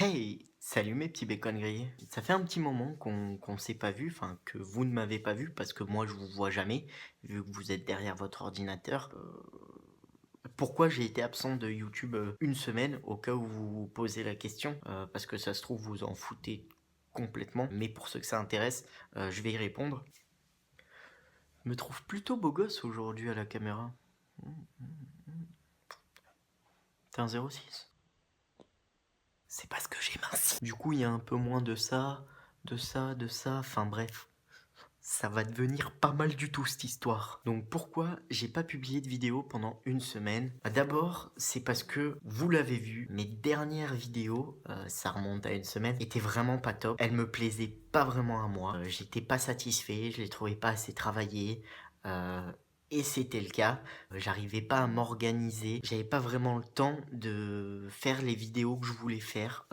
Hey! Salut mes petits bacon grillés. Ça fait un petit moment qu'on s'est pas vu, enfin que vous ne m'avez pas vu parce que moi je vous vois jamais, vu que vous êtes derrière votre ordinateur. Pourquoi j'ai été absent de YouTube une semaine, au cas où vous vous posez la question, parce que ça se trouve vous en foutez complètement, mais pour ceux que ça intéresse, je vais y répondre. Je me trouve plutôt beau gosse aujourd'hui à la caméra. T'es un 06? C'est parce que j'ai minci. Du coup, il y a un peu moins de ça, enfin bref. Ça va devenir pas mal du tout cette histoire. Donc pourquoi j'ai pas publié de vidéo pendant une semaine? D'abord, c'est parce que vous l'avez vu, mes dernières vidéos, ça remonte à une semaine, étaient vraiment pas top. Elles me plaisaient pas vraiment à moi. J'étais pas satisfait, je les trouvais pas assez travaillées. euh, et c'était le cas. J'arrivais pas à m'organiser. J'avais pas vraiment le temps de faire les vidéos que je voulais faire.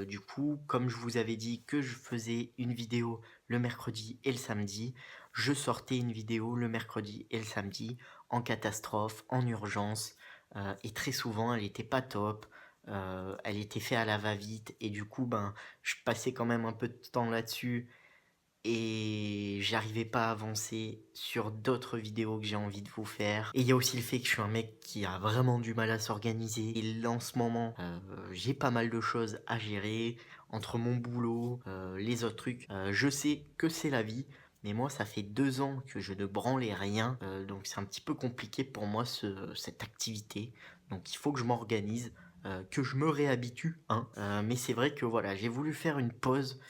Du coup, comme je vous avais dit que je faisais une vidéo le mercredi et le samedi, je sortais une vidéo le mercredi et le samedi en catastrophe, en urgence, et très souvent elle était pas top, elle était faite à la va-vite et du coup ben je passais quand même un peu de temps là-dessus et j'arrivais pas à avancer sur d'autres vidéos que j'ai envie de vous faire. Et il y a aussi le fait que je suis un mec qui a vraiment du mal à s'organiser. Et là, en ce moment, j'ai pas mal de choses à gérer entre mon boulot, les autres trucs. Je sais que c'est la vie, mais moi, ça fait 2 ans que je ne branlais rien. Donc c'est un petit peu compliqué pour moi cette activité. Donc il faut que je m'organise, que je me réhabitue, hein. Mais c'est vrai que voilà, j'ai voulu faire une pause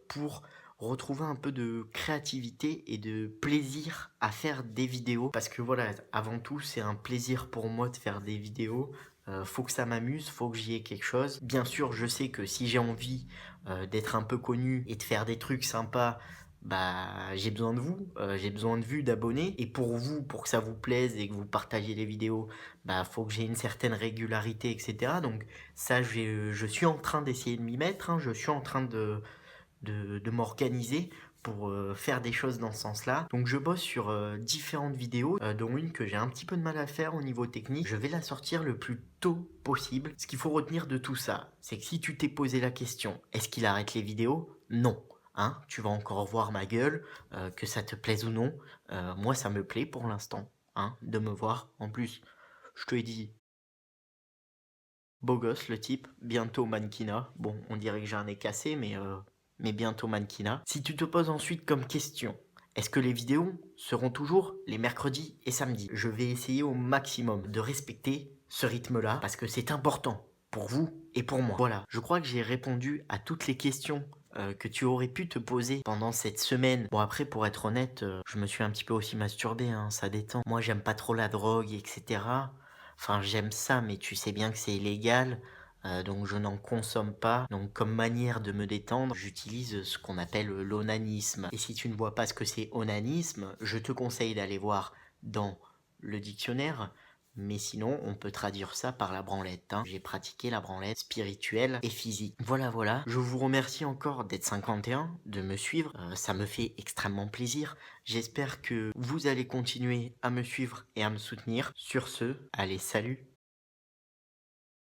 pour retrouver un peu de créativité et de plaisir à faire des vidéos. Parce que voilà, avant tout, c'est un plaisir pour moi de faire des vidéos. Faut que ça m'amuse, faut que j'y ai quelque chose. Bien sûr, je sais que si j'ai envie d'être un peu connu et de faire des trucs sympas, bah j'ai besoin de vous, j'ai besoin de vues, d'abonnés. Et pour vous, pour que ça vous plaise et que vous partagiez les vidéos, bah faut que j'ai une certaine régularité, etc. Donc ça, je suis en train d'essayer de m'y mettre, hein. Je suis en train de m'organiser pour faire des choses dans ce sens-là. Donc je bosse sur différentes vidéos, dont une que j'ai un petit peu de mal à faire au niveau technique. Je vais la sortir le plus tôt possible. Ce qu'il faut retenir de tout ça, c'est que si tu t'es posé la question, est-ce qu'il arrête les vidéos? Non. Hein, tu vas encore voir ma gueule, que ça te plaise ou non. Moi, ça me plaît pour l'instant, hein, de me voir. En plus, je te l'ai dit, beau gosse le type, bientôt mannequinat. Bon, on dirait que j'ai un nez cassé, mais bientôt mannequinat. Si tu te poses ensuite comme question, est-ce que les vidéos seront toujours les mercredis et samedis? Je vais essayer au maximum de respecter ce rythme-là parce que c'est important pour vous et pour moi. Voilà, je crois que j'ai répondu à toutes les questions que tu aurais pu te poser pendant cette semaine. Bon après, pour être honnête, je me suis un petit peu aussi masturbé, hein, ça détend. Moi, j'aime pas trop la drogue, etc. Enfin, j'aime ça, mais tu sais bien que c'est illégal, donc je n'en consomme pas. Donc, comme manière de me détendre, j'utilise ce qu'on appelle l'onanisme. Et si tu ne vois pas ce que c'est onanisme, je te conseille d'aller voir dans le dictionnaire. Mais sinon, on peut traduire ça par la branlette, hein. J'ai pratiqué la branlette spirituelle et physique. Voilà, voilà. Je vous remercie encore d'être 51, de me suivre. Ça me fait extrêmement plaisir. J'espère que vous allez continuer à me suivre et à me soutenir. Sur ce, allez, salut!